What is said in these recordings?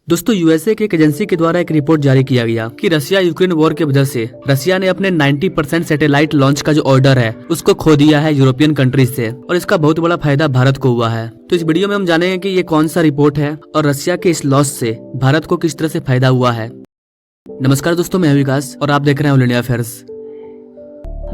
दोस्तों यूएसए की एक एजेंसी के द्वारा एक रिपोर्ट जारी किया गया कि रसिया यूक्रेन वॉर की वजह से रसिया ने अपने 90% सैटेलाइट लॉन्च का जो ऑर्डर है उसको खो दिया है यूरोपियन कंट्रीज से, और इसका बहुत बड़ा फायदा भारत को हुआ है। तो इस वीडियो में हम जानेंगे कि ये कौन सा रिपोर्ट है और रसिया के इस लॉस से भारत को किस तरह से फायदा हुआ है। नमस्कार दोस्तों, मैं विकास और आप देख रहे हैं ऑल इंडिया अफेयर्स।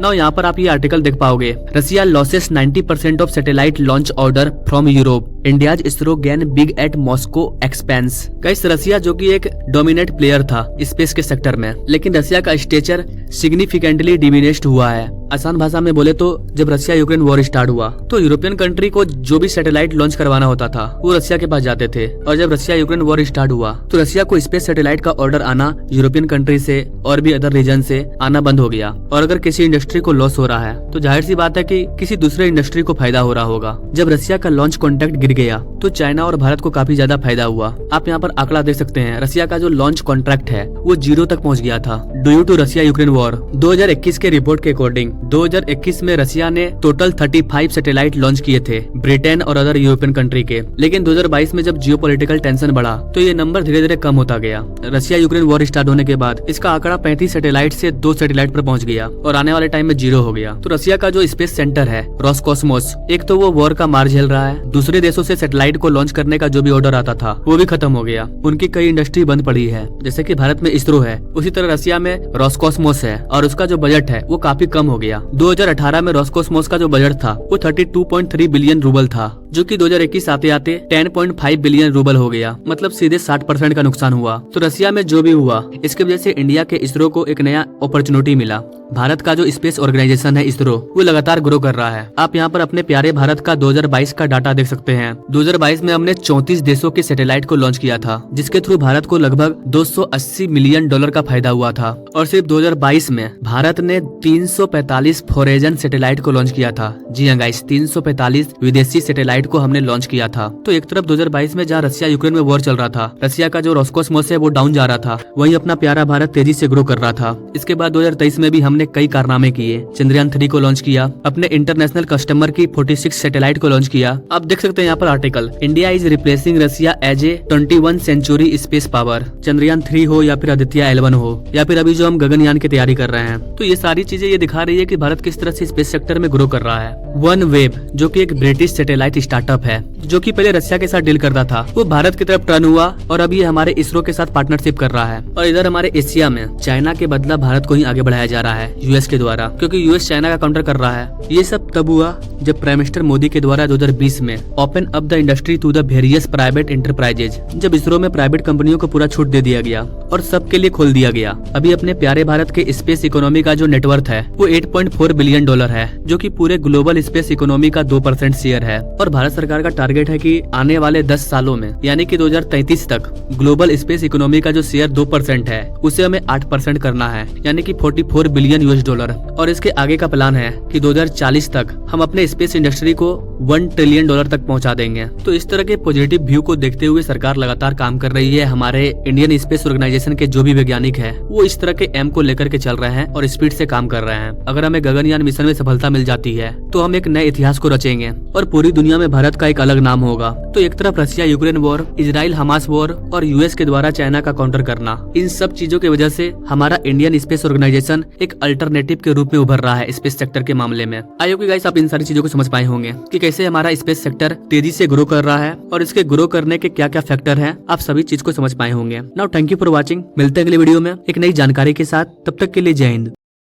नाउ यहाँ पर आप ये आर्टिकल देख पाओगे, Russia losses 90% of satellite launch order from Europe, India's ISRO gain big at Moscow expense. Guys, Russia जो कि एक डोमिनेट प्लेयर था स्पेस के सेक्टर में, लेकिन रसिया का स्टेचर सिग्निफिकेंटली डिमिनिश्ड हुआ है। आसान भाषा में बोले तो जब रसिया यूक्रेन वॉर स्टार्ट हुआ तो यूरोपियन कंट्री को जो भी सैटेलाइट लॉन्च करवाना होता था वो रसिया के पास जाते थे, और जब रसिया यूक्रेन वॉर स्टार्ट हुआ तो रसिया को स्पेस सैटेलाइट का ऑर्डर आना यूरोपियन कंट्री से और भी अदर रीजन से आना बंद हो गया। और अगर किसी इंडस्ट्री को लॉस हो रहा है तो जाहिर सी बात है कि किसी दूसरे इंडस्ट्री को फायदा हो रहा होगा। जब रसिया का लॉन्च कॉन्ट्रैक्ट गिर गया तो चाइना और भारत को काफी ज्यादा फायदा हुआ। आप यहाँ पर आंकड़ा देख सकते हैं, रसिया का जो लॉन्च कॉन्ट्रैक्ट है वो 0 तक पहुँच गया था due to Russia Ukraine war. 2021 के रिपोर्ट के अकॉर्डिंग 2021 में रसिया ने टोटल 35 सैटेलाइट लॉन्च किए थे ब्रिटेन और अदर यूरोपियन कंट्री के, लेकिन 2022 में जब जियोपॉलिटिकल टेंशन बढ़ा तो ये नंबर धीरे धीरे कम होता गया। रसिया यूक्रेन वॉर स्टार्ट होने के बाद इसका आंकड़ा 35 सैटेलाइट से 2 सैटेलाइट पर पहुंच गया और आने वाले टाइम में 0 हो गया। तो रसिया का जो स्पेस सेंटर है रोसकॉस्मोस, एक तो वो वॉर का मार झेल रहा है, दूसरे देशों से सैटेलाइट को लॉन्च करने का जो भी ऑर्डर आता था वो भी खत्म हो गया। उनकी कई इंडस्ट्री बंद पड़ी है, जैसे कि भारत में इसरो है, उसी तरह रसिया में रोसकॉस्मोस है, और उसका जो बजट है वो काफी कम हो गया। 2018 में रोसकॉस्मोस का जो बजट था वो 32.3 बिलियन रूबल था, जो कि 2021 आते आते 10.5 बिलियन रूबल हो गया, मतलब सीधे 60% का नुकसान हुआ। तो रसिया में जो भी हुआ इसकी वजह से इंडिया के इसरो को एक नया अपॉर्चुनिटी मिला। भारत का जो स्पेस ऑर्गेनाइजेशन है इसरो, वो लगातार ग्रो कर रहा है। आप यहाँ पर अपने प्यारे भारत का 2022 का डाटा देख सकते हैं। 2022 में हमने 34 देशों के सैटेलाइट को लॉन्च किया था, जिसके थ्रू भारत को लगभग $280 मिलियन का फायदा हुआ था। और सिर्फ 2022 में भारत ने 345 फॉरेन सैटेलाइट को लॉन्च किया था। जी हाँ गाइस, 345 विदेशी सैटेलाइट को हमने लॉन्च किया था। तो एक तरफ 2022 में जहाँ रसिया यूक्रेन में वॉर चल रहा था, रसिया का जो रोसकॉस्मोस है वो डाउन जा रहा था, वहीं अपना प्यारा भारत तेजी से ग्रो कर रहा था। इसके बाद 2023 में भी हमने कई कारनामे किए। चंद्रयान 3 को लॉन्च किया, अपने इंटरनेशनल कस्टमर की 46 सैटेलाइट को लॉन्च किया। आप देख सकते हैं यहाँ पर article, India is replacing Russia as a 21 century space power. Chandrayaan 3 हो या फिर आदित्य L1 हो या फिर अभी जो हम गगनयान की तैयारी कर रहे हैं, तो ये सारी चीजें ये दिखा रही है कि भारत किस तरह से स्पेस सेक्टर में ग्रो कर रहा है। वन वेब जो कि एक ब्रिटिश सैटेलाइट स्टार्टअप है, जो कि पहले रसिया के साथ डील करता था, वो भारत की तरफ टर्न हुआ और अब ये हमारे इसरो के साथ पार्टनरशिप कर रहा है। और इधर हमारे एशिया में चाइना के बदला भारत को ही आगे बढ़ाया जा रहा है यूएस के द्वारा, क्योंकि यूएस चाइना का काउंटर कर रहा है। ये सब तब हुआ जब प्राइम मिनिस्टर मोदी के द्वारा 2020 में open up the industry to the various private enterprises, जब इसरो में प्राइवेट कंपनियों को पूरा छूट दे दिया गया और सबके लिए खोल दिया गया। अभी अपने प्यारे भारत के स्पेस इकोनॉमी का जो नेटवर्थ है वो $8.4 बिलियन है, जो कि पूरे ग्लोबल स्पेस इकोनॉमी का 2% शेयर है। और भारत सरकार का टारगेट है कि आने वाले 10 सालों में, यानी कि 2033 तक, ग्लोबल स्पेस इकोनॉमी का जो शेयर 2% है उसे हमें 8% करना है, यानी कि $44 बिलियन। और इसके आगे का प्लान है कि 2040 तक हम अपने स्पेस इंडस्ट्री को $1 ट्रिलियन तक पहुंचा देंगे। तो इस तरह के पॉजिटिव व्यू को देखते हुए सरकार लगातार काम कर रही है। हमारे इंडियन स्पेस ऑर्गेनाइजेशन के जो भी वैज्ञानिक है वो इस तरह के एम को लेकर के चल रहे हैं और स्पीड से काम कर रहे हैं। अगर हमें गगनयान मिशन में सफलता मिल जाती है तो हम एक नए इतिहास को रचेंगे और पूरी दुनिया में भारत का एक अलग नाम होगा। तो एक तरफ Russia Ukraine war, Israel Hamas war और यूएस के द्वारा चाइना का काउंटर करना, इन सब चीजों की वजह से हमारा इंडियन स्पेस ऑर्गेनाइजेशन एक अल्टरनेटिव के रूप में उभर रहा है स्पेस सेक्टर के मामले में। आई होप कि गाइस आप इन सारी चीजों को समझ पाए होंगे कि कैसे हमारा स्पेस सेक्टर तेजी से ग्रो कर रहा है और इसके ग्रो करने के क्या क्या फैक्टर हैं, आप सभी चीज को समझ पाए होंगे। Now thank you for watching. मिलते हैं अगले वीडियो में एक नई जानकारी के साथ, तब तक के लिए जय हिंद।